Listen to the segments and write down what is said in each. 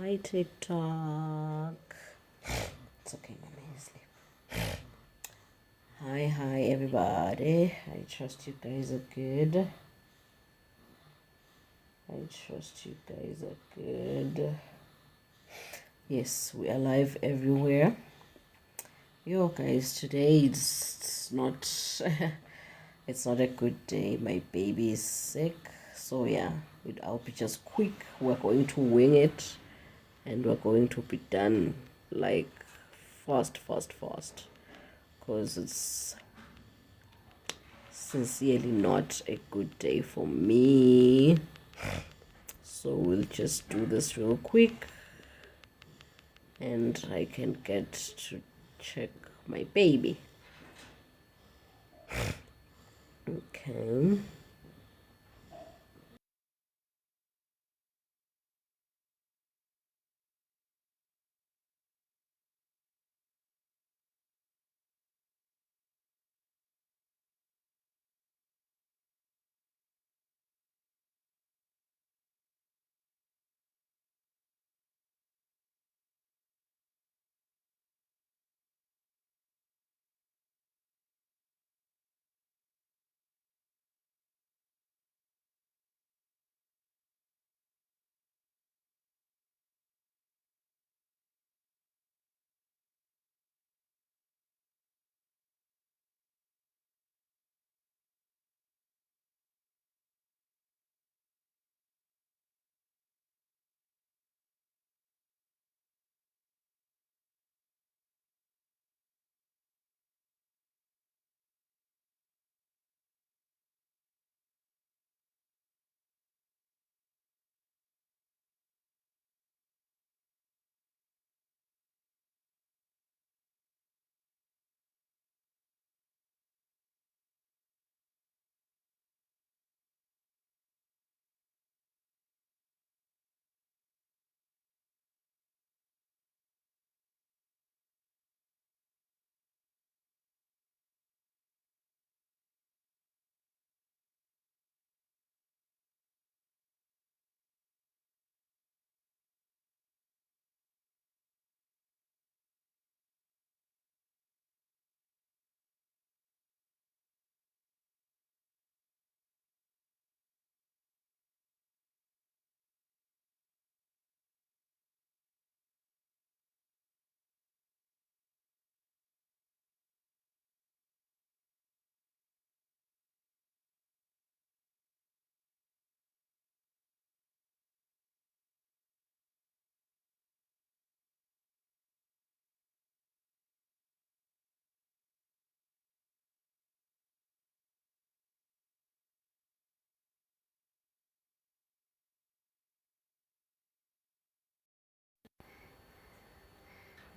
Hi, TikTok. It's okay, mommy, sleep. Hi, everybody. I trust you guys are good. Yes, we are live everywhere. Yo, guys, today it's not it's not a good day. My baby is sick, so yeah, I'll be just quick. We're going to wing it, and we're going to be done like fast, because it's sincerely not a good day for me. So we'll just do this real quick, and I can get to check my baby. Okay.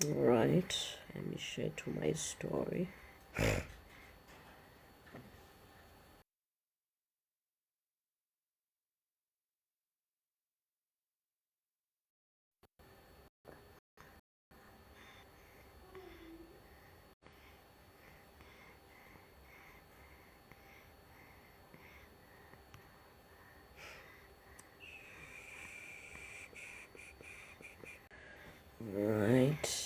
All right. Let me share to my story. All right.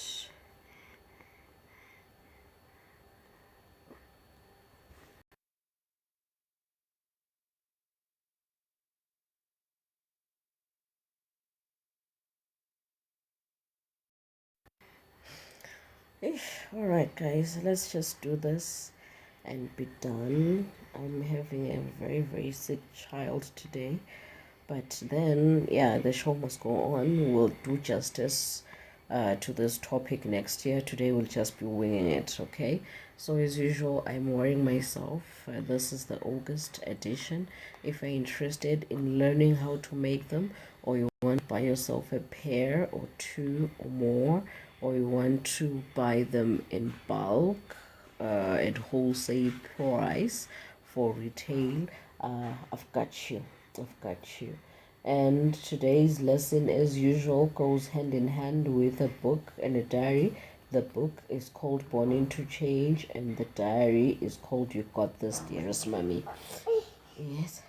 All right, guys. Let's just do this and be done. I'm having a very sick child today. But then, yeah, the show must go on. We'll do justice to this topic next year. Today we'll just be winging it, okay? So as usual, I'm wearing myself. This is the August edition. If you're interested in learning how to make them, or you want to buy yourself a pair or two or more, or you want to buy them in bulk at wholesale price for retail, I've got you. And today's lesson, as usual, goes hand in hand with a book and a diary. The book is called Born into Change, and the diary is called You Got This, Dearest Mommy. Yes,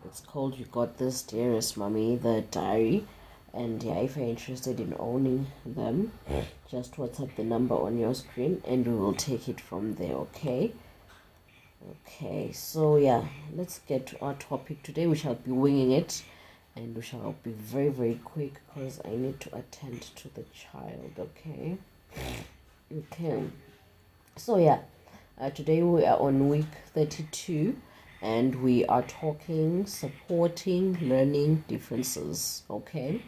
it's It's called You Got This, Dearest Mommy, the diary. And yeah, if you're interested in owning them, just WhatsApp the number on your screen and we will take it from there, okay? Okay, so yeah, let's get to our topic today. We shall be winging it and we shall be very, very quick because I need to attend to the child, okay? Okay, so yeah, today we are on week 32 and we are talking supporting learning differences, okay?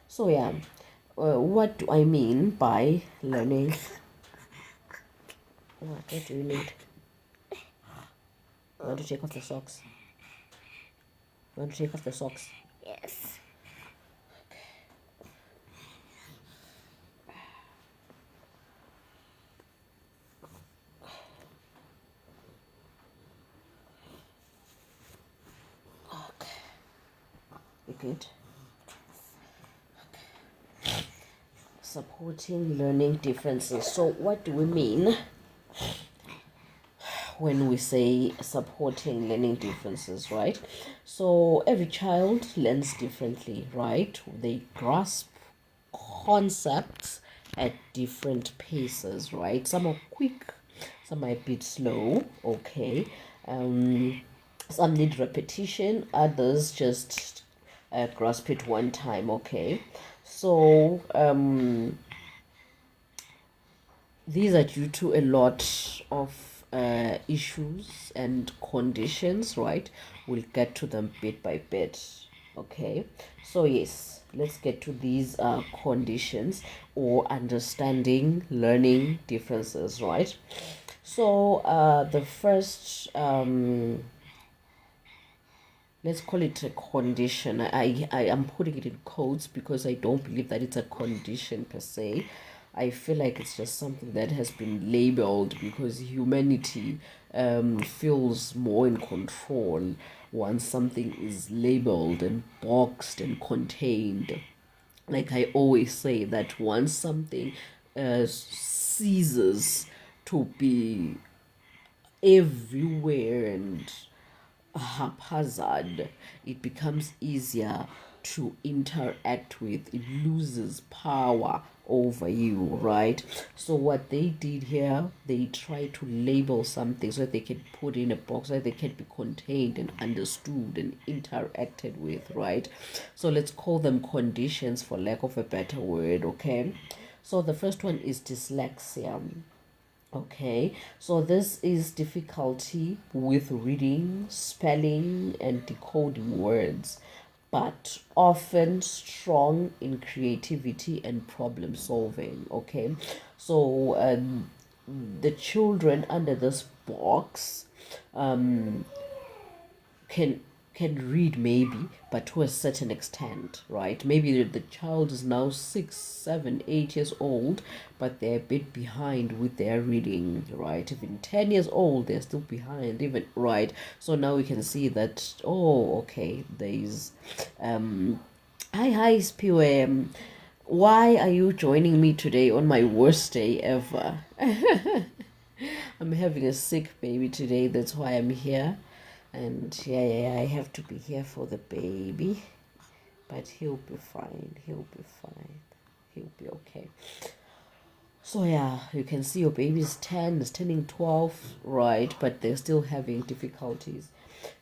So yeah, what do I mean by learning? What do you need? You want to take off the socks? You want to take off the socks? Yes. Okay. You good? Supporting learning differences. So what do we mean when we say supporting learning differences, right? So every child learns differently, right? They grasp concepts at different paces, right? Some are quick, some are a bit slow, okay. Some need repetition, others just grasp it one time, okay. So these are due to a lot of issues and conditions, right? We'll get to them bit by bit, okay? So yes, let's get to these conditions or understanding learning differences, right? So the first let's call it a condition. I am putting it in quotes because I don't believe that it's a condition per se. I feel like it's just something that has been labeled because humanity feels more in control once something is labeled and boxed and contained. Like I always say, that once something ceases to be everywhere and haphazard, it becomes easier to interact with. It loses power over you, right? So what they did here, they try to label something so that they can put in a box, so that they can be contained and understood and interacted with, right? So let's call them conditions for lack of a better word, okay? So the first one is dyslexia. Okay, so this is difficulty with reading, spelling, and decoding words, but often strong in creativity and problem solving. Okay, so the children under this box can read maybe, but to a certain extent, right? Maybe the child is now 6, 7, 8 years old, but they're a bit behind with their reading, right? Even 10 years old, they're still behind, even, right? So now we can see that, oh, okay, there's hi SPM. Why are you joining me today on my worst day ever? I'm having a sick baby today, that's why I'm here. And yeah, I have to be here for the baby, but he'll be fine. He'll be okay. So yeah, you can see your baby's 10, is turning 12, right? But they're still having difficulties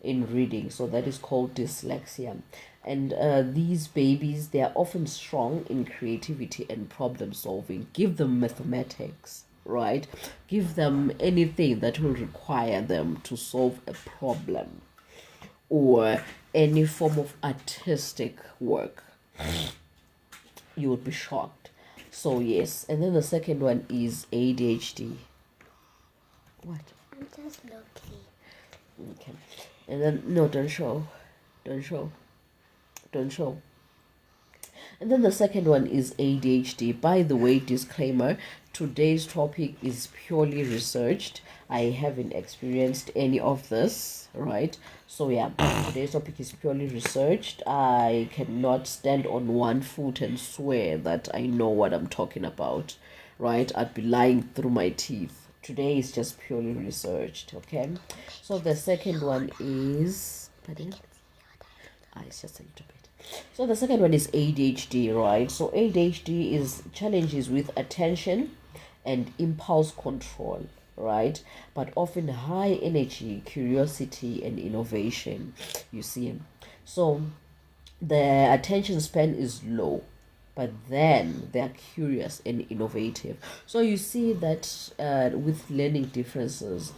in reading. So that is called dyslexia. And these babies, they are often strong in creativity and problem solving. Give them mathematics, right? Give them anything that will require them to solve a problem or any form of artistic work. You would be shocked. So yes, and then the second one is ADHD. What? I'm just looking. Okay. And then no, don't show, don't show. And then the second one is ADHD. By the way, disclaimer, today's topic is purely researched. I haven't experienced any of this, right? So yeah, today's topic is purely researched. I cannot stand on one foot and swear that I know what I'm talking about, right? I'd be lying through my teeth. Today is just purely researched, okay? So the second one is, pardon? It's just a little bit. So the second one is ADHD, right? So ADHD is challenges with attention and impulse control, right? But often high energy, curiosity, and innovation. You see, so the attention span is low, but then they are curious and innovative. So you see that with learning differences,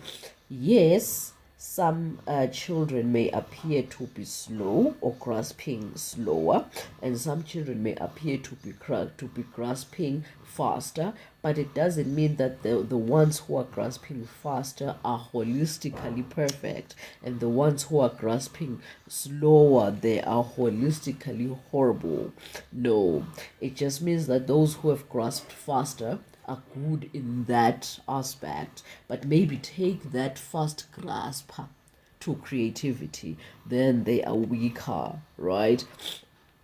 yes, some children may appear to be slow or grasping slower, and some children may appear to be grasping faster. But it doesn't mean that the ones who are grasping faster are holistically perfect, and the ones who are grasping slower, they are holistically horrible. No, it just means that those who have grasped faster are good in that aspect, but maybe take that fast grasp to creativity, then they are weaker, right?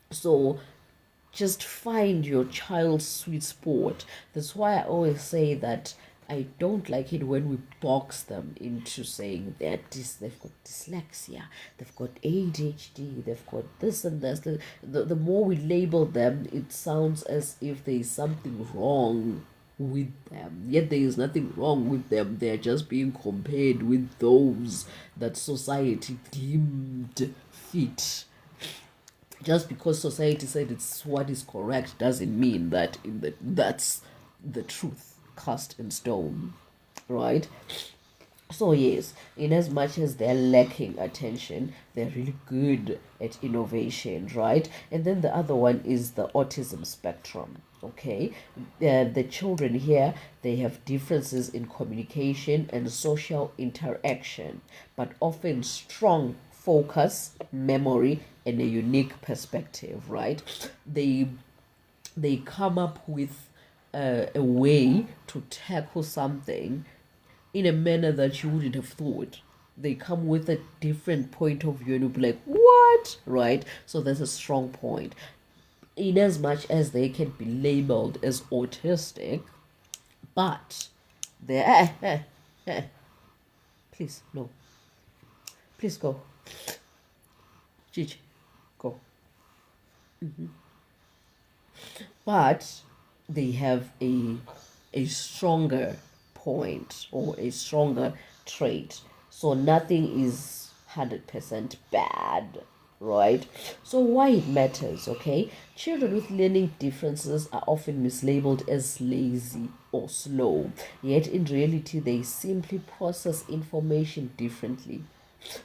So just find your child's sweet spot. That's why I always say that I don't like it when we box them into saying that they've got dyslexia, they've got ADHD, they've got this and this. The more we label them, it sounds as if there is something wrong with them. Yet there is nothing wrong with them. They're just being compared with those that society deemed fit. Just because society said it's what is correct doesn't mean that that's the truth cast in stone, right? So yes, in as much as they're lacking attention, they're really good at innovation, right? And then the other one is the autism spectrum. Okay, the children here, they have differences in communication and social interaction, but often strong focus, memory, and a unique perspective, right? They come up with a way to tackle something in a manner that you wouldn't have thought. They come with a different point of view and you'll be like, what? Right? So that's a strong point. In as much as they can be labeled as autistic, but they're please, no. Please go. Gigi, go. But they have a stronger point or a stronger trait. So nothing is 100% bad, right? So why it matters, okay? Children with learning differences are often mislabeled as lazy or slow, yet in reality they simply process information differently.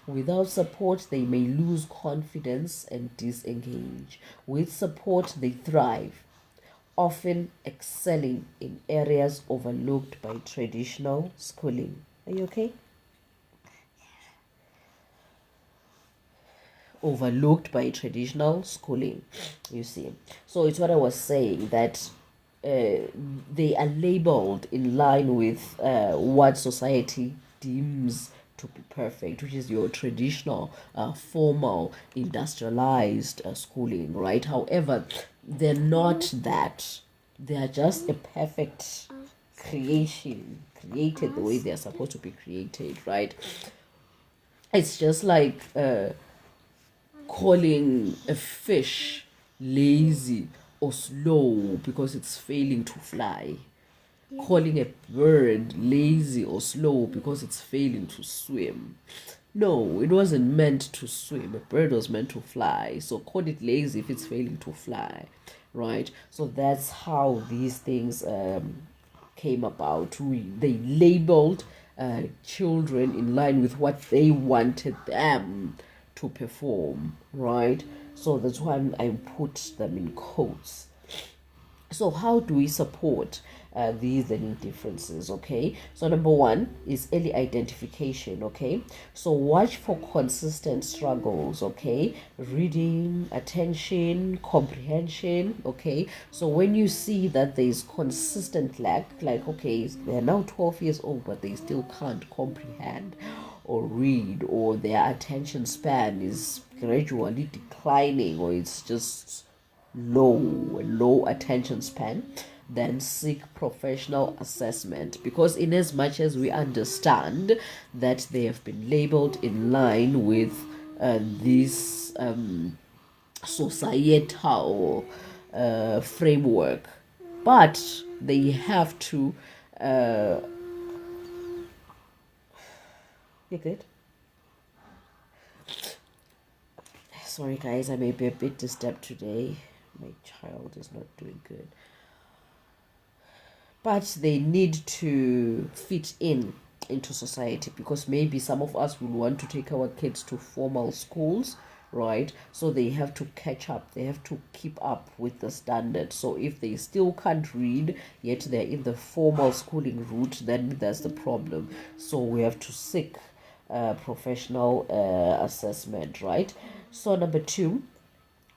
Without support, they may lose confidence and disengage. With support, they thrive, often excelling in areas overlooked by traditional schooling. Are you okay? Overlooked by traditional schooling, you see. So it's what I was saying, that they are labeled in line with what society deems to be perfect, which is your traditional, formal, industrialized schooling, right? However, they're not that. They are just a perfect creation, created the way they're supposed to be created, right? It's just like calling a fish lazy or slow because it's failing to fly. Calling a bird lazy or slow because it's failing to swim. No, it wasn't meant to swim. A bird was meant to fly. So call it lazy if it's failing to fly, right? So that's how these things came about. They labeled children in line with what they wanted them to perform, right? So that's why I put them in quotes. So how do we support these learning differences? Okay, so number one is early identification. Okay, so watch for consistent struggles. Okay, reading, attention, comprehension. Okay, so when you see that there is consistent lack, like, okay, they're now 12 years old but they still can't comprehend or read, or their attention span is gradually declining, or it's just low attention span, then seek professional assessment, because in as much as we understand that they have been labeled in line with this societal framework, but they have to you good? Sorry guys, I may be a bit disturbed today. My child is not doing good, but they need to fit in into society, because maybe some of us will want to take our kids to formal schools, right? So they have to catch up, they have to keep up with the standard. So if they still can't read yet they're in the formal schooling route, then that's the problem. So we have to seek professional assessment, right? So number two,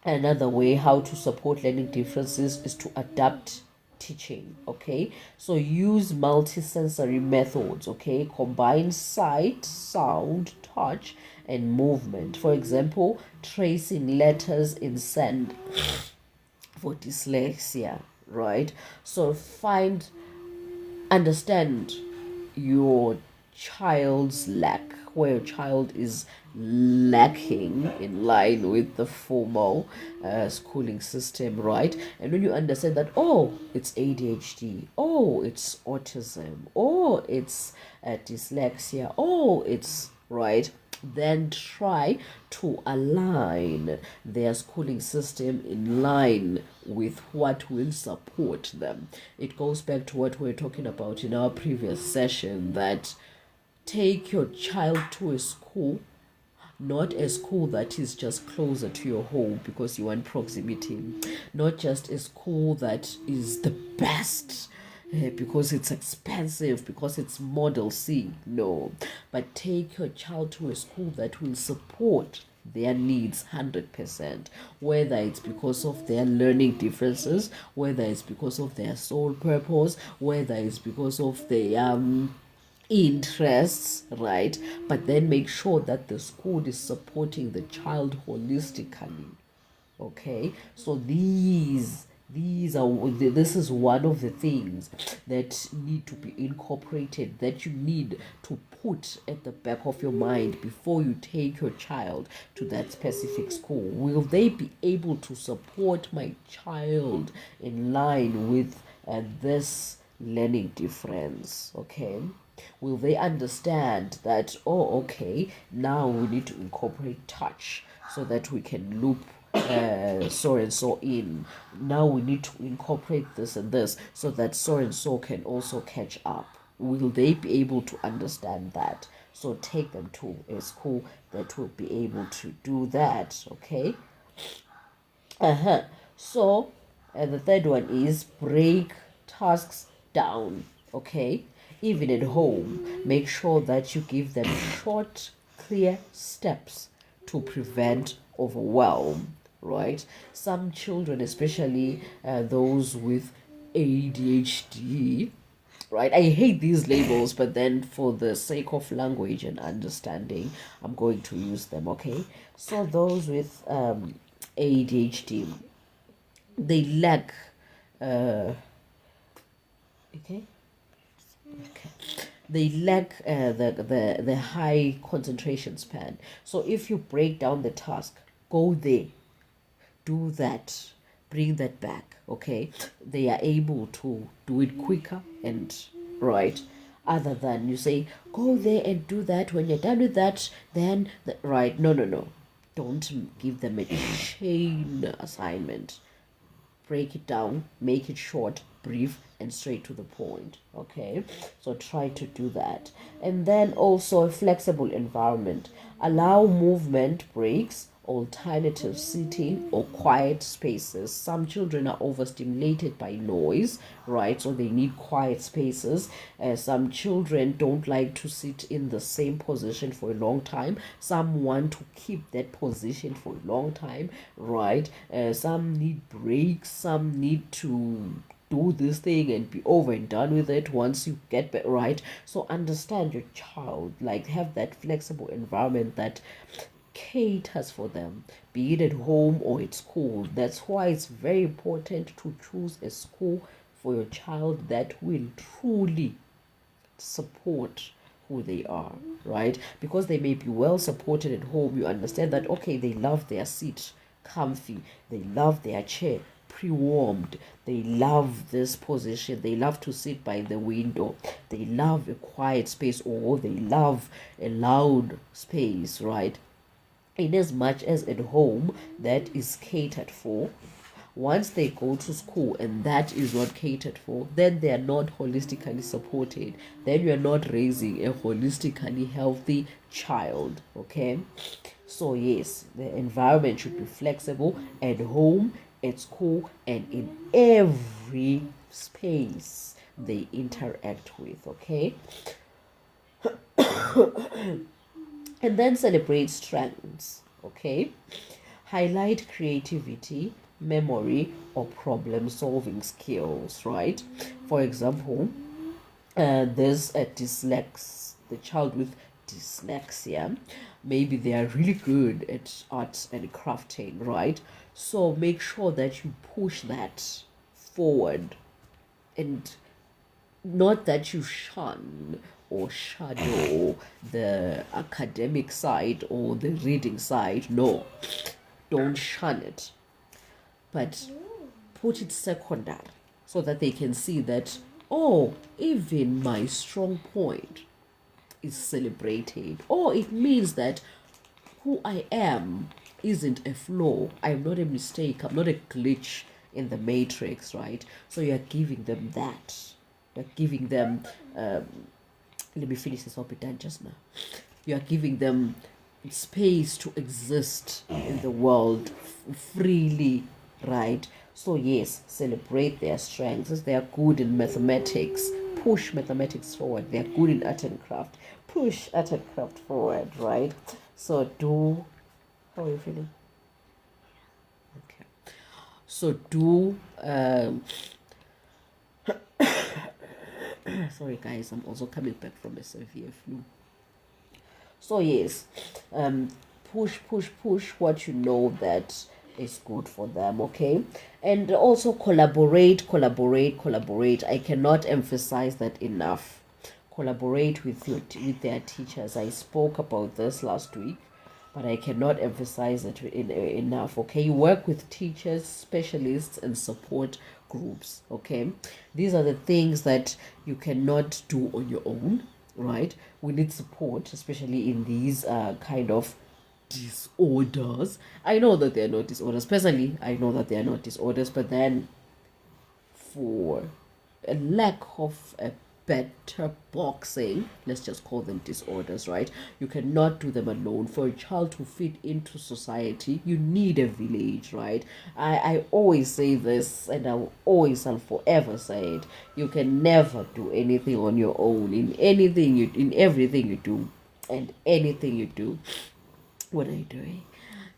another way how to support learning differences is to adapt teaching. Okay, so use multisensory methods. Okay, combine sight, sound, touch and movement. For example, tracing letters in sand for dyslexia, right? So understand your child's lack, where your child is lacking in line with the formal schooling system, right? And when you understand that, oh, it's ADHD, oh, it's autism, oh, it's dyslexia, oh, it's right, then try to align their schooling system in line with what will support them. It goes back to what we were talking about in our previous session, that take your child to a school, not a school that is just closer to your home because you want proximity, not just a school that is the best because it's expensive, because it's model C. No, but take your child to a school that will support their needs 100%, whether it's because of their learning differences, whether it's because of their sole purpose, whether it's because of their interests, right? But then make sure that the school is supporting the child holistically. Okay, so these are this is one of the things that need to be incorporated, that you need to put at the back of your mind before you take your child to that specific school. Will they be able to support my child in line with this learning difference? Okay, will they understand that, oh, okay, now we need to incorporate touch so that we can loop so and so in. Now we need to incorporate this and this so that so and so can also catch up. Will they be able to understand that? So take them to a school that will be able to do that. Okay. So the third one is break tasks down. Okay, even at home, make sure that you give them short, clear steps to prevent overwhelm, right? Some children, especially those with ADHD, right? I hate these labels, but then for the sake of language and understanding, I'm going to use them. Okay, so those with ADHD, they lack okay okay they lack the high concentration span. So if you break down the task, go there, do that, bring that back. Okay, they are able to do it quicker and right, other than you say go there and do that, when you're done with that then right. No, no, no, don't give them a chain assignment. Break it down, make it short, brief and straight to the point. Okay, so try to do that. And then also a flexible environment, allow movement breaks, alternative seating or quiet spaces. Some children are overstimulated by noise, right? So they need quiet spaces. Some children don't like to sit in the same position for a long time. Some want to keep that position for a long time, right? Some need breaks, some need to do this thing and be over and done with it once you get back, right? So understand your child, like have that flexible environment that caters for them, be it at home or at school. That's why it's very important to choose a school for your child that will truly support who they are, right? Because they may be well supported at home, you understand that, okay, they love their seat comfy, they love their chair pre-warmed, they love this position, they love to sit by the window, they love a quiet space, or they love a loud space, right? In as much as at home that is catered for, once they go to school and that is not catered for, then they are not holistically supported. Then you are not raising a holistically healthy child. Okay, so yes, the environment should be flexible at home, at school, and in every space they interact with. Okay, and then celebrate strengths. Okay, highlight creativity, memory, or problem solving skills, right? For example, there's a the child with dyslexia. Maybe they are really good at arts and crafting, right? So make sure that you push that forward, and not that you shun or shadow the academic side or the reading side. No, don't shun it, but put it secondary so that they can see that, oh, even my strong point is celebrated. Or it means that who I am isn't a flaw. I'm not a mistake. I'm not a glitch in the matrix, right? So you're giving them that. You're giving them, let me finish this, I'll be done just now. You're giving them space to exist in the world freely, right? So yes, celebrate their strengths. If they are good in mathematics, push mathematics forward. They are good in art and craft, push art and craft forward, right? So do, how are you feeling? Okay. So do, sorry guys, I'm also coming back from a severe flu. So yes, push what you know that is good for them. Okay, and also collaborate. I cannot emphasize that enough. Collaborate with their teachers. I spoke about this last week, but I cannot emphasize it enough. Okay, you work with teachers, specialists, and support groups. Okay, these are the things that you cannot do on your own, right? We need support, especially in these kind of disorders. I know that they are not disorders. Personally, I know that they are not disorders, but then for a lack of a better boxing, let's just call them disorders, right? You cannot do them alone. For a child to fit into society, you need a village, right? I always say this, and I'll forever say it. You can never do anything on your own. In everything you do, and anything you do. What are you doing?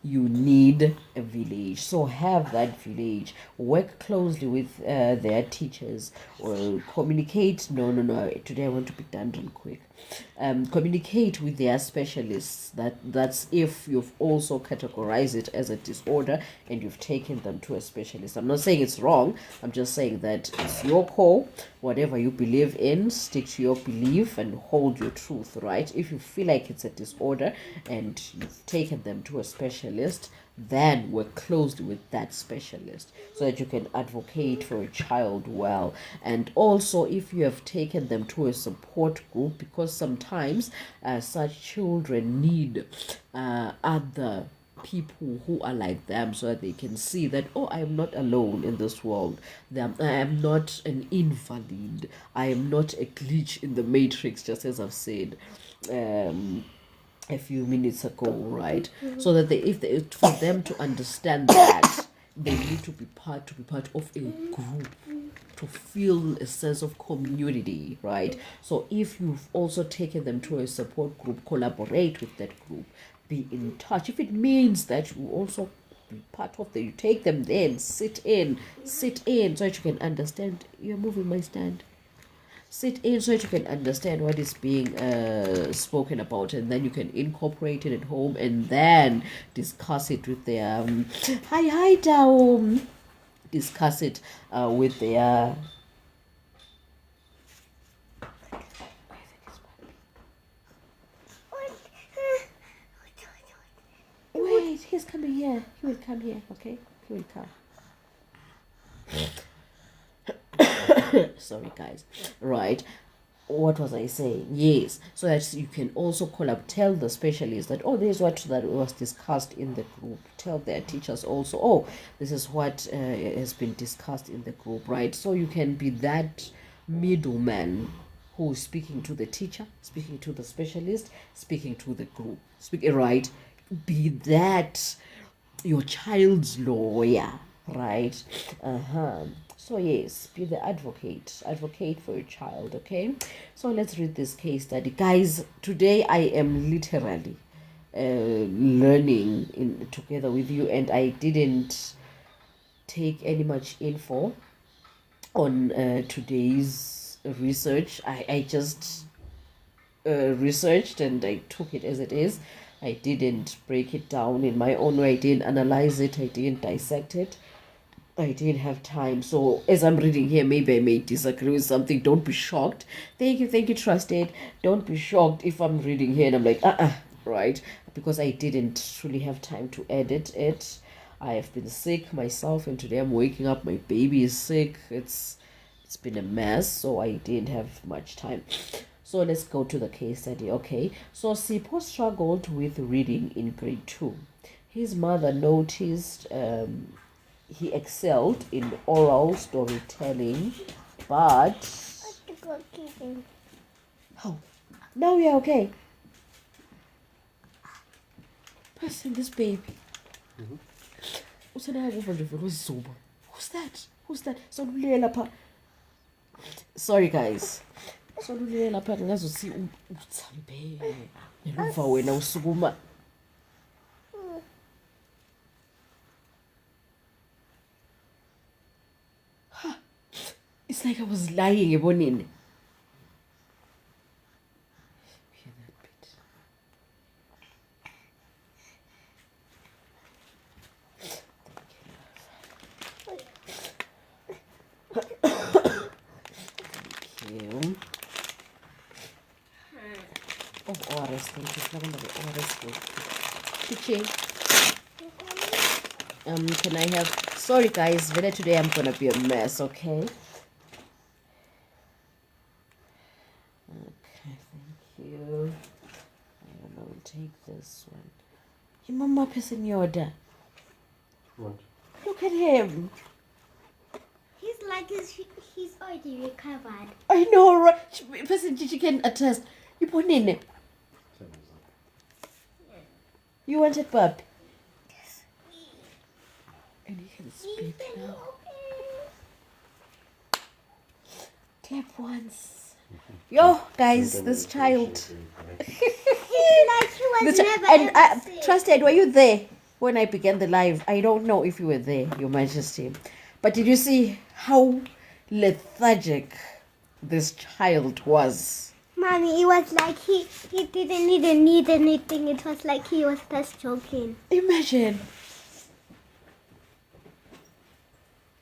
You need a village. So have that village. Work closely with their teachers, or communicate. No. Today I want to be done real quick. Communicate with their specialists. That's if you've also categorized it as a disorder and you've taken them to a specialist. I'm not saying it's wrong. I'm just saying that it's your call. Whatever you believe in, stick to your belief and hold your truth, right? If you feel like it's a disorder and you've taken them to a specialist, then work closely with that specialist so that you can advocate for a child well. And also, if you have taken them to a support group, because sometimes such children need other people who are like them, so that they can see that, oh, I am not alone in this world. I am not an invalid. I am not a glitch in the matrix, just as I've said a few minutes ago, right? So that for them to understand that, they need to be part of a group, to feel a sense of community, right? So if you've also taken them to a support group, collaborate with that group, be in touch. If it means that you also be part of you take them there and sit in so that you can understand. You're moving my stand. Sit in so that you can understand what is being spoken about, and then you can incorporate it at home and then discuss it with their hi Daum, discuss it with their he's coming here. He will come here, okay? He will come. Sorry, guys. Right. What was I saying? Yes. So that you can also call up, tell the specialist that, oh, this is what that was discussed in the group. Tell their teachers also, oh, this is what has been discussed in the group, right? So you can be that middleman who is speaking to the teacher, speaking to the specialist, speaking to the group. Right? Be that your child's lawyer, right? So yes, be the advocate for your child, okay? So let's read this case study. Guys, today I am literally learning together with you, and I didn't take any much info on today's research. I just researched and I took it as it is. I didn't break it down in my own way. I didn't analyze it. I didn't dissect it. I didn't have time. So as I'm reading here, maybe I may disagree with something. Don't be shocked. Thank you, trusted. Don't be shocked if I'm reading here and I'm like, right? Because I didn't truly have time to edit it. I have been sick myself, and today I'm waking up. My baby is sick. It's been a mess, so I didn't have much time. So let's go to the case study, okay? So Sipho struggled with reading in grade 2. His mother noticed he excelled in oral storytelling, but... Oh, now we are okay. Person, this baby. Who's that? Who's that? Sorry, guys. Solulela lapha ngazothi uthambe neluva wena usukuma. It's like I was lying ebonini. Hear that bit. Thank you. Oh, ORS, thank you. Teaching. Can I have... Sorry, guys. Today I'm gonna be a mess, okay? Okay, thank you. I don't know, we'll take this one. Your mama person yoda. What? Look at him. He's like he's already recovered. I know, right? Person, she can attest. You put in it. You wanted pup? Yes. And he can speak now. Clap once. Yo, guys, this child. He's like he was never sick. Trusted, were you there when I began the live? I don't know if you were there, Your Majesty. But did you see how lethargic this child was? Mommy, it was like he didn't even need anything. It was like he was just joking. Imagine.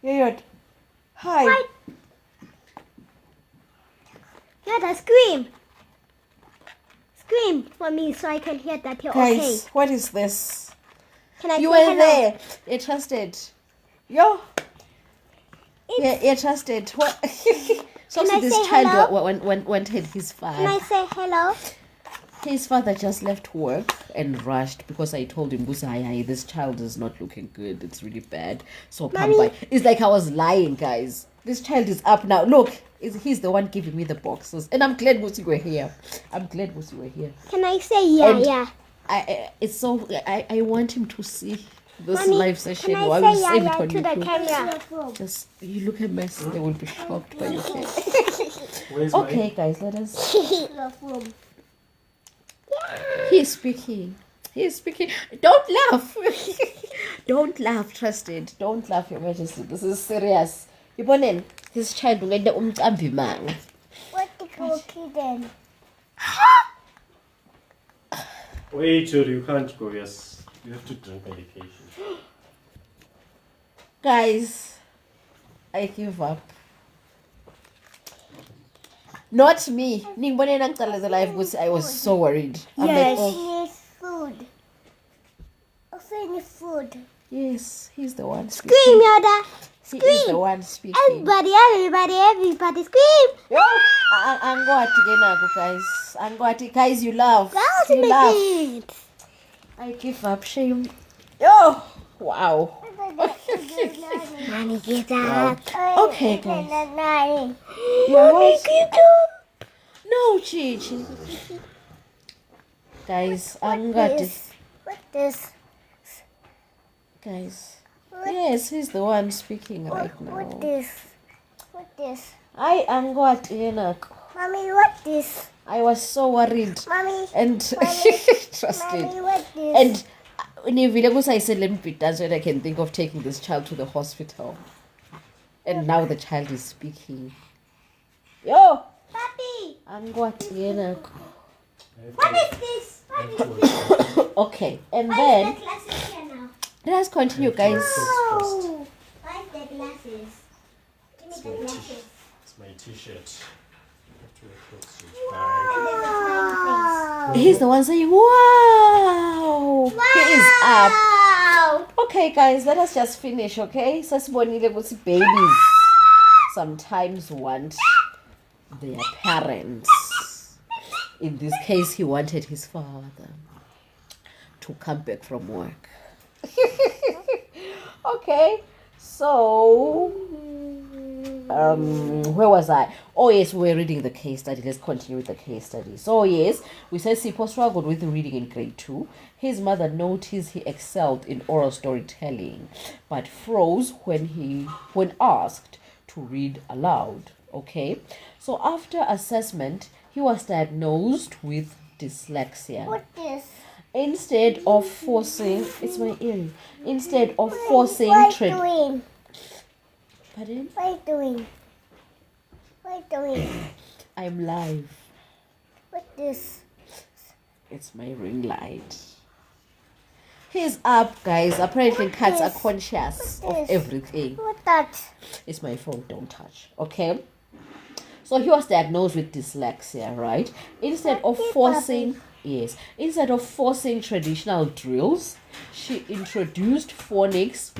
Yayot. Hi. What? Yoda, scream. Scream for me so I can hear that you're Guys, okay. what is this? Can I You say were hello? there. You trusted. Yo. Yeah, trusted. What? So Can I this say child hello? wanted his father. Can I say hello? His father just left work and rushed because I told him, this child is not looking good. It's really bad. So come Mommy. by. It's like I was lying, guys. This child is up now. Look, he's the one giving me the boxes. And I'm glad you were here. Can I say yeah, And yeah? I want him to see this Mommy, live session can I while say you yeah, save it yeah on to the YouTube. camera? Just you look a mess. They will be shocked by your face. Where's Okay, guys, let us. Yeah. He's speaking. Don't laugh. Don't laugh, trusted. Don't laugh, Your Majesty. This is serious. Ibonen, his child ungende umcambi mang. What the cookie then? Wait, Judy, you can't go. Yes, you have to drink medication. Guys, I give up. Not me. Ningibone nangicala live ukuthi I was so worried. I'm like, oh, He needs food. Also, finish food. Yes, he's the one Scream, speaking. Yoda. He is the Scream. one speaking. Everybody, scream. Yo, angwati ke naku, guys. Angwati, guys, you laugh. Girls You in laugh. the kids. I give up. Shame. Yo, wow. Mommy, get Wow. up. Okay, guys. Mommy, What? get up. No, Chichi. Guys, angwati. What this? Guys. Yes, he's the one speaking right now. What this? What this? I angwati ke naku. Mommy, what this? I was so worried. Mommy, And Mommy, trust Mommy, it. what this? And that's when I can think of taking this child to the hospital. And now the child is speaking. Yo! Papi, Angwati ke naku. what is this? What is this? Okay, and Why then is the glasses here now? let us continue, guys. Oh, why is the glasses? Give me the glasses. It's my t-shirt. I have to wear clothes to buy. Wow. He's the one saying, wow! He is up. Wow. Okay, guys, let us just finish, okay? Sasibonile ukuthi babies sometimes want their parents. In this case, he wanted his father to come back from work. Okay, so where was I? Oh yes, we were reading the case study. Let's continue with the case study. So yes, we said Sipho struggled with reading in grade 2. His mother noticed he excelled in oral storytelling, but froze when asked to read aloud. Okay, so after assessment, he was diagnosed with dyslexia. What this? Instead of forcing, it's my earring. Instead of forcing What are you doing? Pardon? What are you doing? What are you doing? I'm live. What this? It's my ring light. He's up, guys. Apparently, cats are conscious of this? everything. What that? It's my phone. Don't touch. Okay. So he was diagnosed with dyslexia, right? Instead of forcing traditional drills, she introduced phonics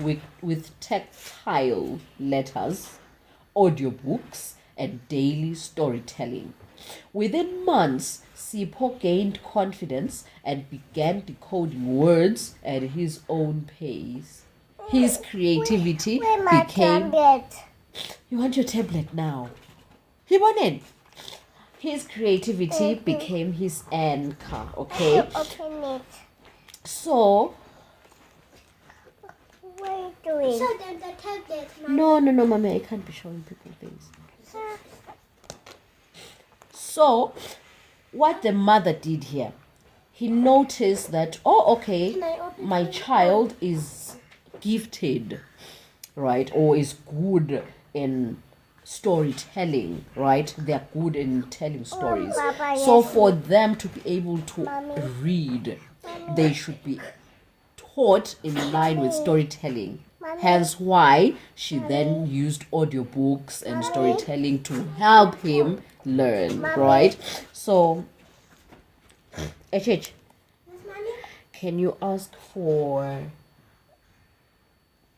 with tactile letters, audiobooks, and daily storytelling. Within months, Sipho gained confidence and began decoding words at his own pace. His creativity Where my became... tablet? You want your tablet now? Hibonen. His creativity became his anchor, okay? Open it. So, What are you doing? Show them the tablet, no, mommy, I can't be showing people things. So, what the mother did here, he noticed that, my child is gifted, right? Or is good in storytelling, right? They're good in telling stories. Papa, So yes. for them to be able to read, they should be taught in line with storytelling. Hence why she then used audiobooks and storytelling to help him learn, right? So, HH, can you ask for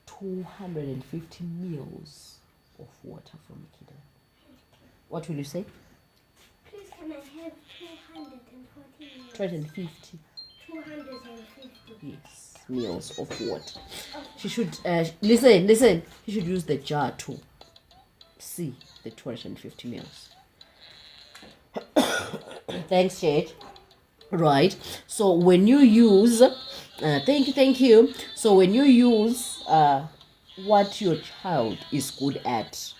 250 mils of water from Kida? What will you say? Please, can I have 240 250. 250. Yes, meals of water. She should listen. She should use the jar to see the 250 mils. Thanks, Jade. Right. So when you use, thank you. So when you use what your child is good at,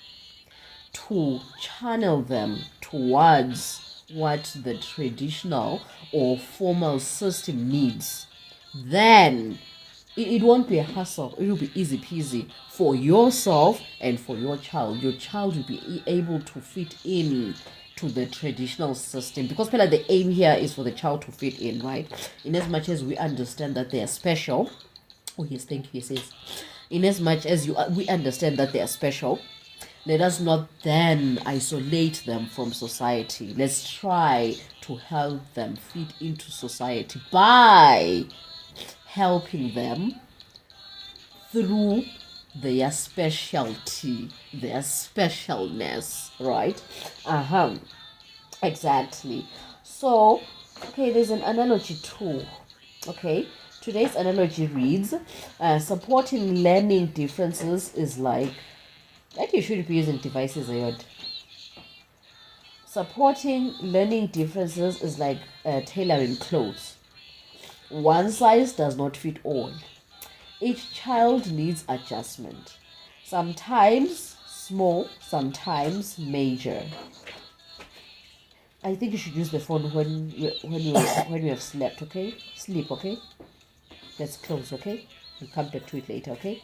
to channel them towards what the traditional or formal system needs, then it won't be a hassle. It will be easy peasy for yourself and for your child. Your child will be able to fit in to the traditional system, because the aim here is for the child to fit in, right? In as much as we understand that they are special. Oh yes, thank you. Yes. In as much as we understand that they are special, let us not then isolate them from society. Let's try to help them fit into society by helping them through their specialty, their specialness, right? Exactly. So, okay, there's an analogy too. Okay, today's analogy reads, supporting learning differences is like you should be using devices a lot. Supporting learning differences is like tailoring clothes. One size does not fit all. Each child needs adjustment. Sometimes small, sometimes major. I think you should use the phone when you have slept, okay? Sleep, okay? Let's close, okay? We'll come back to it later, okay?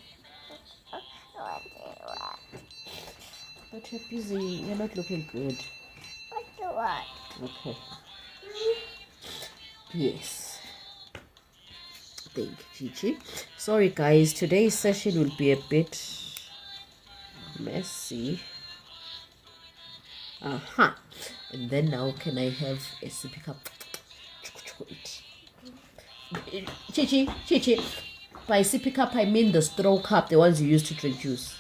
But you're busy. You're not looking good. What? Okay. Yes. Thank you, Gigi. Sorry, guys. Today's session will be a bit messy. And then now, can I have a sippy cup? Chichi. By sippy cup, I mean the straw cup, the ones you use to drink juice.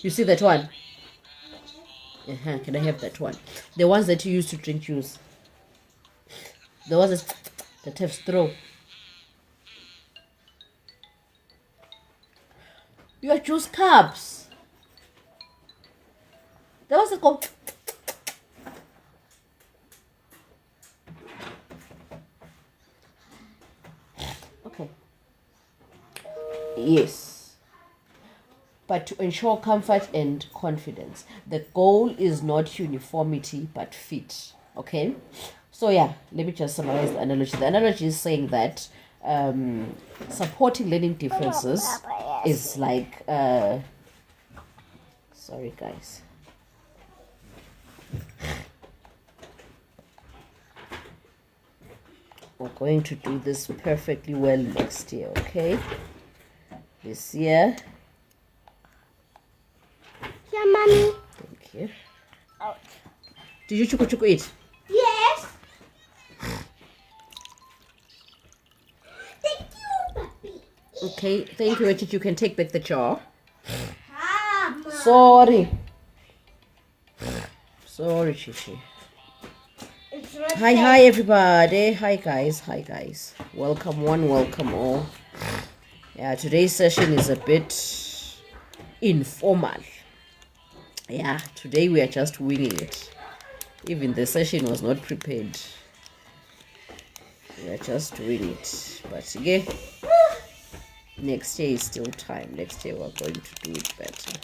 You see that one? Can I have that one? The ones that you use to drink juice. The ones that have straw. Your juice cups. The ones that go. Okay. Yes. But to ensure comfort and confidence. The goal is not uniformity, but fit. Okay? So yeah, let me just summarize the analogy. The analogy is saying that supporting learning differences is like... sorry, guys. We're going to do this perfectly well next year, okay? This year... Yeah, mommy. Thank you. Ouch. Did you chuku eat? Yes. Thank you, puppy. Okay, thank you, Richard. You can take back the jar. Mom. Sorry, Chichi. It's right Hi, there. hi, everybody. Hi, guys. Welcome one, welcome all. Yeah, today's session is a bit informal. Yeah, today we are just winging it. Even the session was not prepared. We are just doing it. But again, next year is still time. Next year we're going to do it better.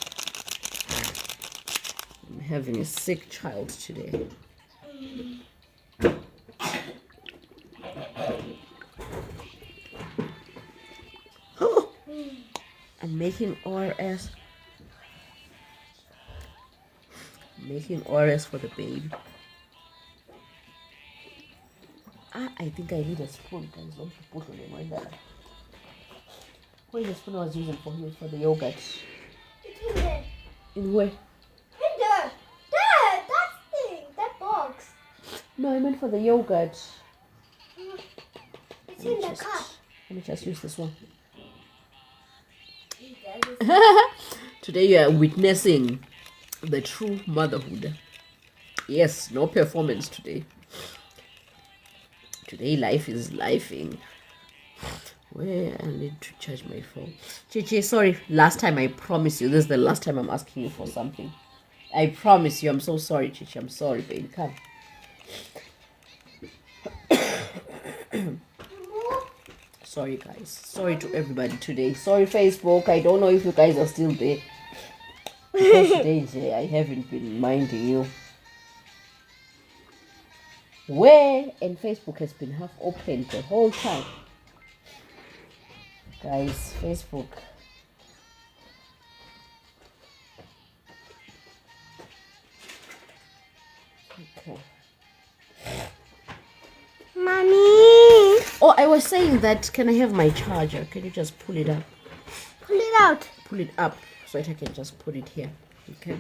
I'm having a sick child today. Oh, I'm making ORS. Making ORS for the baby. I think I need a spoon, guys. Don't you put on your mind that. What is the spoon I was using for the yogurt? It's in there. In where? In there. There. That thing. That box. No, I meant for the yogurt. It's in the cup. Let me just use this one. It doesn't. Today you are witnessing the true motherhood. Yes, no performance today. Today life is lifing. Where I need to charge my phone. Chichi, sorry. Last time I promise you. This is the last time I'm asking you for something. I promise you. I'm so sorry, Chichi. I'm sorry, baby. Come. Sorry, guys. Sorry to everybody today. Sorry, Facebook. I don't know if you guys are still there. Because today, I haven't been minding you. Where? And Facebook has been half open the whole time. Guys, Facebook. Okay. Mommy. Oh, I was saying that, can I have my charger? Can you just pull it up? Pull it out. Pull it up so that I can just put it here. Okay.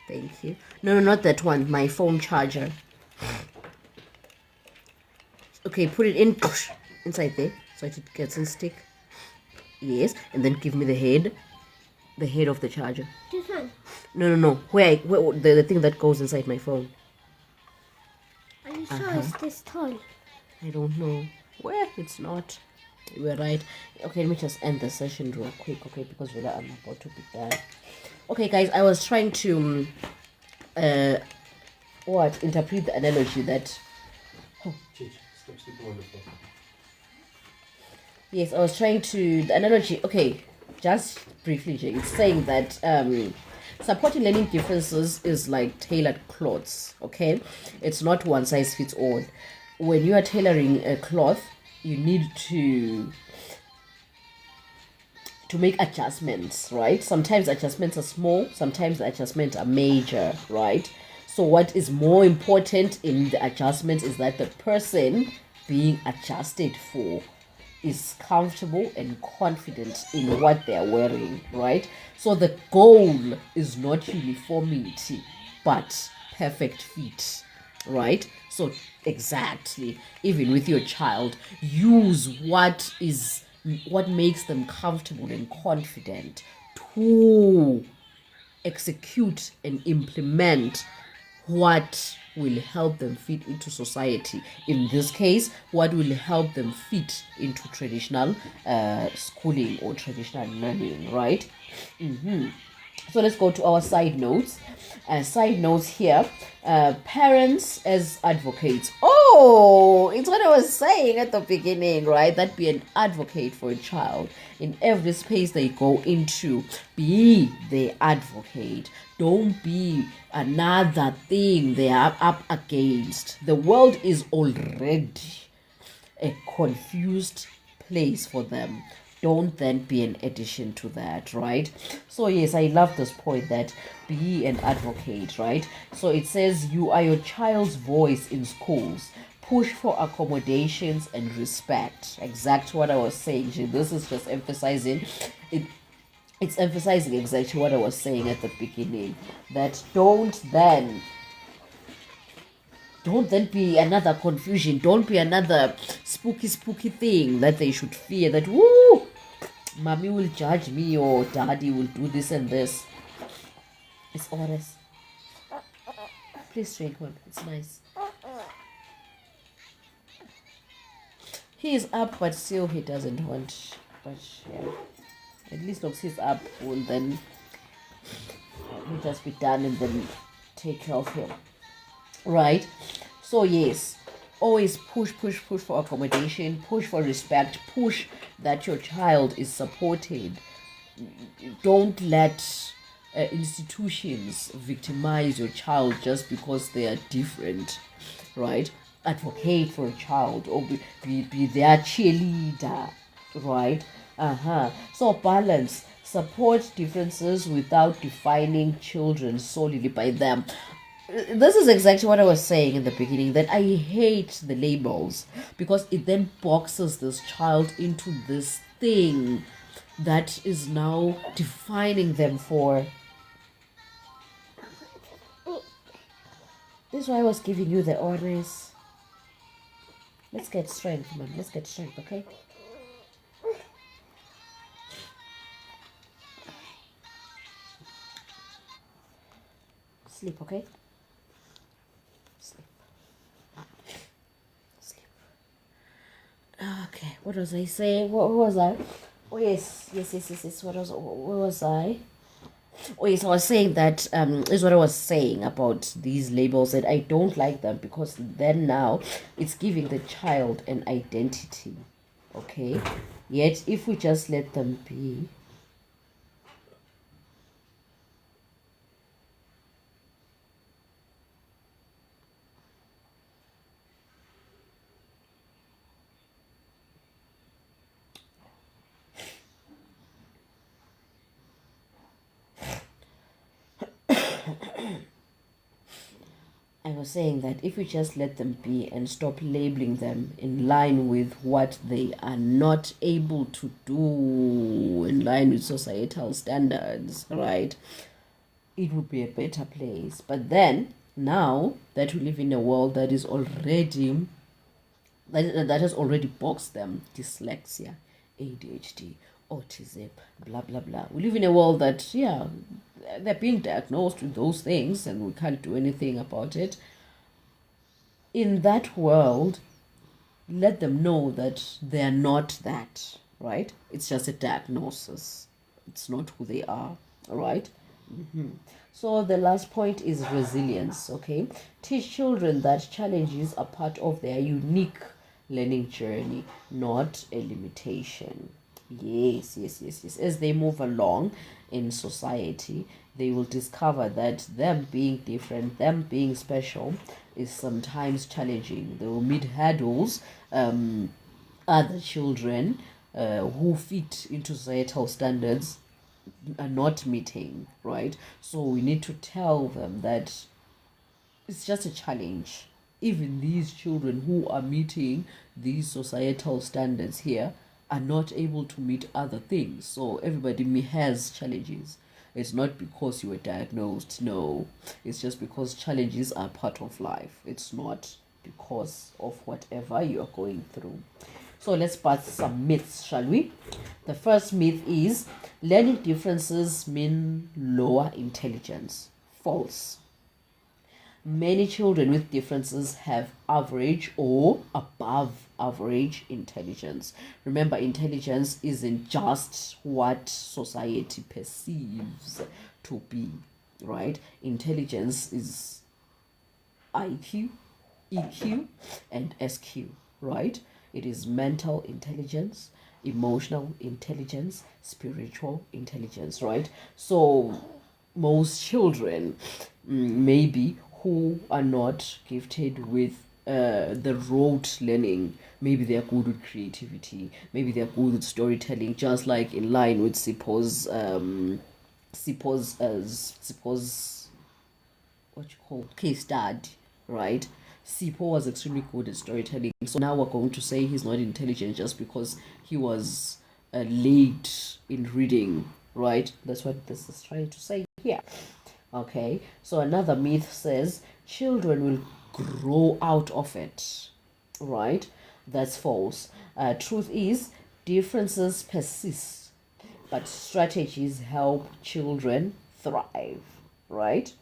Thank you. No, not that one. My phone charger. Okay, put it in inside there. so that it gets in stick. Yes, and then give me the head of the charger. This one. No. Where the thing that goes inside my phone. Are you sure it's this tall? I don't know. Where it's not. We're right. Okay, let me just end the session real quick, okay, because I'm about to be done. Okay, guys, I was trying to interpret the analogy that Stop sleeping on the floor. yes, I was trying to the analogy. Okay, just briefly, Jay, it's saying that supporting learning differences is like tailored clothes. Okay, it's not one size fits all. When you are tailoring a cloth, you need to make adjustments, right? Sometimes adjustments are small, sometimes the adjustments are major, right? So what is more important in the adjustments is that the person being adjusted for is comfortable and confident in what they are wearing, right? So the goal is not uniformity, but perfect fit, right? So exactly, even with your child, use what makes them comfortable and confident to execute and implement what will help them fit into society. In this case, what will help them fit into traditional schooling or traditional learning, right? So let's go to our side notes. Side notes here. Parents as advocates. Oh, it's what I was saying at the beginning, right? That be an advocate for a child. In every space they go into, be the advocate. Don't be another thing they are up against. The world is already a confused place for them. Don't then be an addition to that, right? So yes, I love this point that be an advocate, right? So it says you are your child's voice in schools. Push for accommodations and respect. Exactly what I was saying. This is just emphasizing it. It's emphasizing exactly what I was saying at the beginning. That don't then be another confusion. Don't be another spooky thing that they should fear. That, woo, mommy will judge me or daddy will do this and this. It's honest. Please drink one. It's nice. He is up, but still he doesn't want. But yeah, at least once he's up, we'll then just be done and then take care of him. Right? So yes, always push for accommodation, push for respect, push that your child is supported. Don't let institutions victimize your child just because they are different, right? Advocate for a child or be their cheerleader, right? So balance, support differences without defining children solely by them. This is exactly what I was saying in the beginning, that I hate the labels because it then boxes this child into this thing that is now defining them for. This is why I was giving you the orders. Let's get strength, man. Let's get strength, okay? Sleep, okay? Sleep. Okay, what was I saying? What was I? Oh, yes. Where was I? Oh, yes, I was saying that is what I was saying about these labels, that I don't like them because then now it's giving the child an identity, okay? Yet, if we just let them be, I was saying that if we just let them be and stop labeling them in line with what they are not able to do, in line with societal standards, right, it would be a better place. But then, now that we live in a world that is already that has already boxed them: dyslexia, ADHD, autism, blah blah blah. We live in a world that, yeah, they're being diagnosed with those things and we can't do anything about it. In that world, let them know that they're not that, right? It's just a diagnosis. It's not who they are, all right? So the last point is resilience, okay? Teach children that challenges are part of their unique learning journey, not a limitation. Yes, yes, yes, yes. As they move along in society, they will discover that them being different, them being special, is sometimes challenging. They will meet hurdles, other children who fit into societal standards are not meeting, right? So we need to tell them that it's just a challenge. Even these children who are meeting these societal standards here are not able to meet other things. So everybody has challenges. It's not because you were diagnosed, no. It's just because challenges are part of life. It's not because of whatever you are going through. So let's bust some myths, shall we? The first myth is learning differences mean lower intelligence. False. Many children with differences have average or above average intelligence. Remember, intelligence isn't just what society perceives to be, right? Intelligence is IQ, EQ, and SQ, right? It is mental intelligence, emotional intelligence, spiritual intelligence, right? So most children, maybe, who are not gifted with the rote learning, maybe they are good with creativity, maybe they are good with storytelling, just like in line with Sipo's what you call case study, right? Sipo was extremely good at storytelling. So now we're going to say he's not intelligent just because he was late in reading, right? That's what this is trying to say here. Okay, so another myth says children will grow out of it, right? That's false. Truth is, differences persist, but strategies help children thrive, right?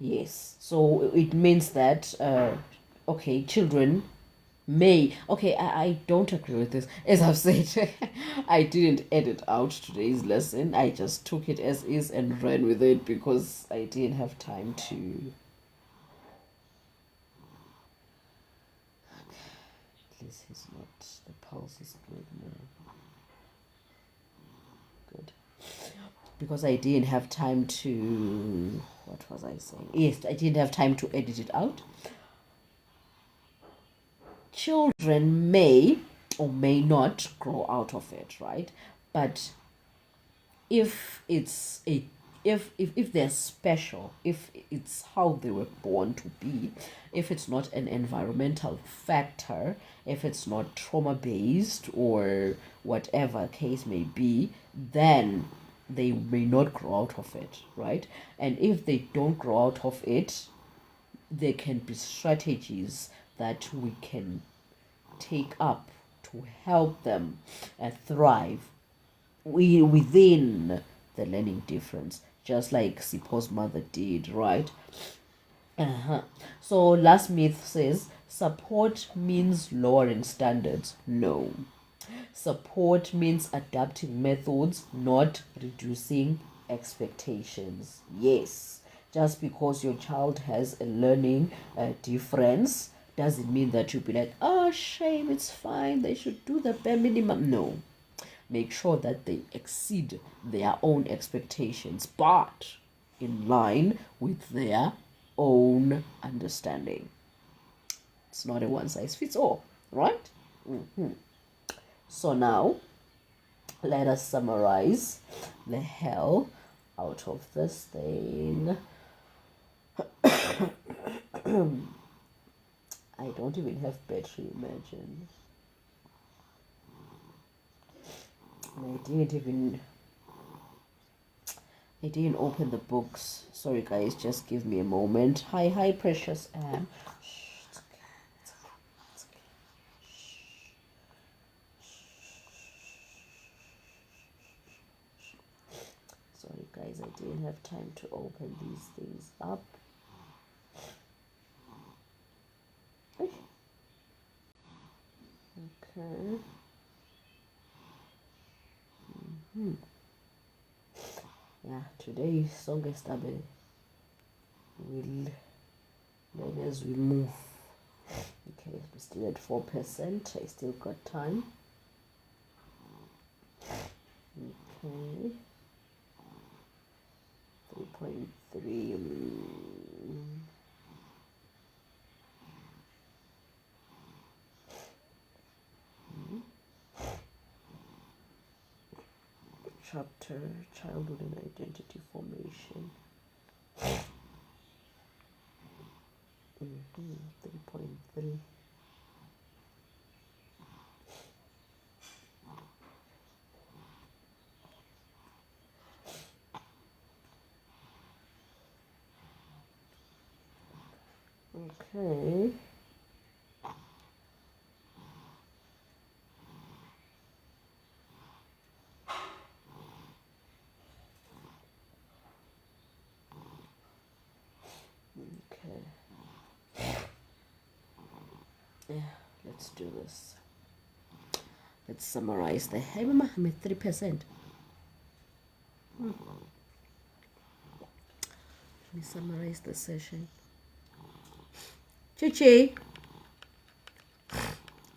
Yes, so it means that, okay, children may, okay, I don't agree with this. As I've said, I didn't edit out today's lesson. I just took it as is and ran with it because I didn't have time to. At least he's not, the pulse is good now. Good. Because I didn't have time to, what was I saying? Yes, I didn't have time to edit it out. Children may or may not grow out of it, right? But if it's a if they're special, if it's how they were born to be, if it's not an environmental factor, if it's not trauma based or whatever case may be, then they may not grow out of it, right? And if they don't grow out of it, there can be strategies that we can take up to help them thrive within the learning difference, just like Sipo's mother did, right? So last myth says support means lowering standards. No. Support means adapting methods, not reducing expectations. Yes. Just because your child has a learning difference doesn't mean that you'll be like, oh, shame, it's fine, they should do the bare minimum. No. Make sure that they exceed their own expectations, but in line with their own understanding. It's not a one size fits all, right? So now, let us summarize the hell out of this thing. I don't even have battery, imagine. I didn't open the books. Sorry guys, just give me a moment. Hi, precious Anne. Shh, it's okay. It's okay. didn't have time to open these things up. Okay. Yeah, today song estabe will learn as we move. Okay, we're still at 4%. I still got time. Okay. 3.3. Chapter Childhood and Identity Formation. 3.3. Okay. Okay. Yeah, let's do this. Let's summarize the. Hey, Mama, I'm at 3%. Let me summarize the session. Chichi.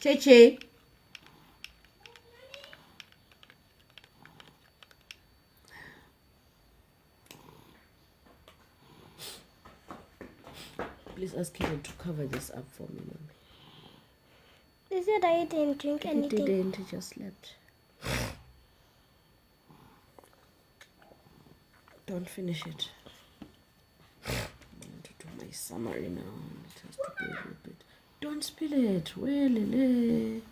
Chichi. Please ask him to cover this up for me, Mommy. They said I didn't drink He anything. didn't, he just slept. Don't finish it. I want to do my summary now. It has to be a little bit. Don't spill it. Well, lele.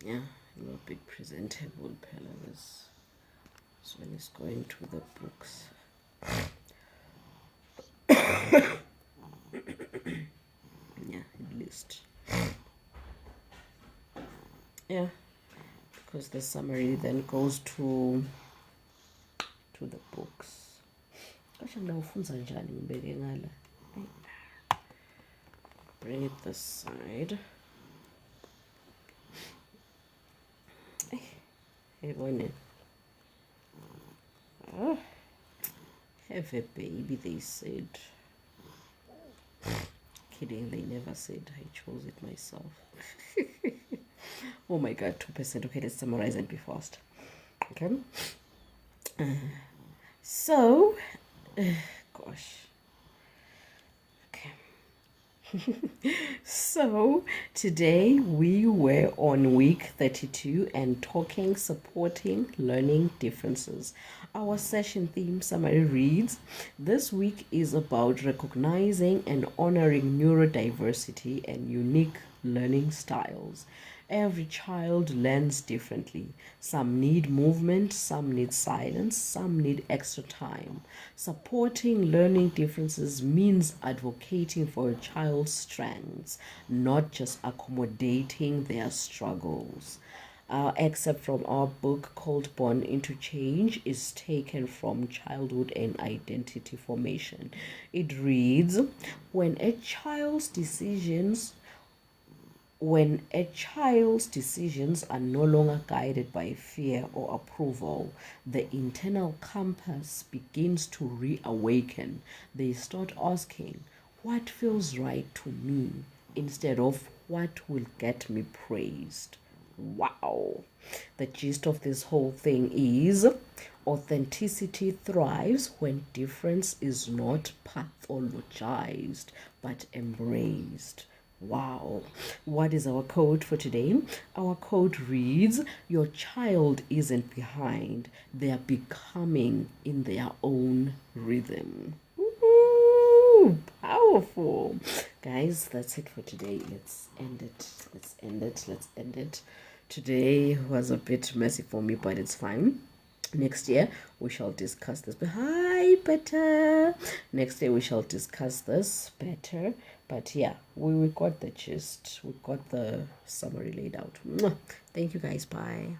Yeah, a little bit presentable, Pella. This when it's going to the books. Yeah, at least. Yeah, because the summary then goes to the books. Kasha ngawufunza njani ngibeke ngala. Bring it this side. Hey, boy, oh, have a baby, they said. Kidding, they never said. I chose it myself. Oh my god, 2%. Okay, let's summarize and be fast. Okay. So, gosh. Okay. So, today we were on week 32 and talking, supporting, learning differences. Our session theme summary reads, this week is about recognizing and honoring neurodiversity and unique learning styles. Every child learns differently. Some need movement, some need silence, some need extra time. Supporting learning differences means advocating for a child's strengths, not just accommodating their struggles. Our excerpt from our book called Born into Change is taken from Childhood and Identity Formation. It reads, when a child's decisions are no longer guided by fear or approval, the internal compass begins to reawaken. They start asking, what feels right to me, instead of what will get me praised. Wow. The gist of this whole thing is authenticity thrives when difference is not pathologized but embraced. Wow. What is our code for today? Our code reads, your child isn't behind. They are becoming in their own rhythm. Woo-hoo! Powerful. Guys, that's it for today. Let's end it. Today was a bit messy for me, but it's fine. Next year we shall discuss this. Hi, better. Next year we shall discuss this better. But yeah, we got the gist. We got the summary laid out. Mwah. Thank you guys. Bye.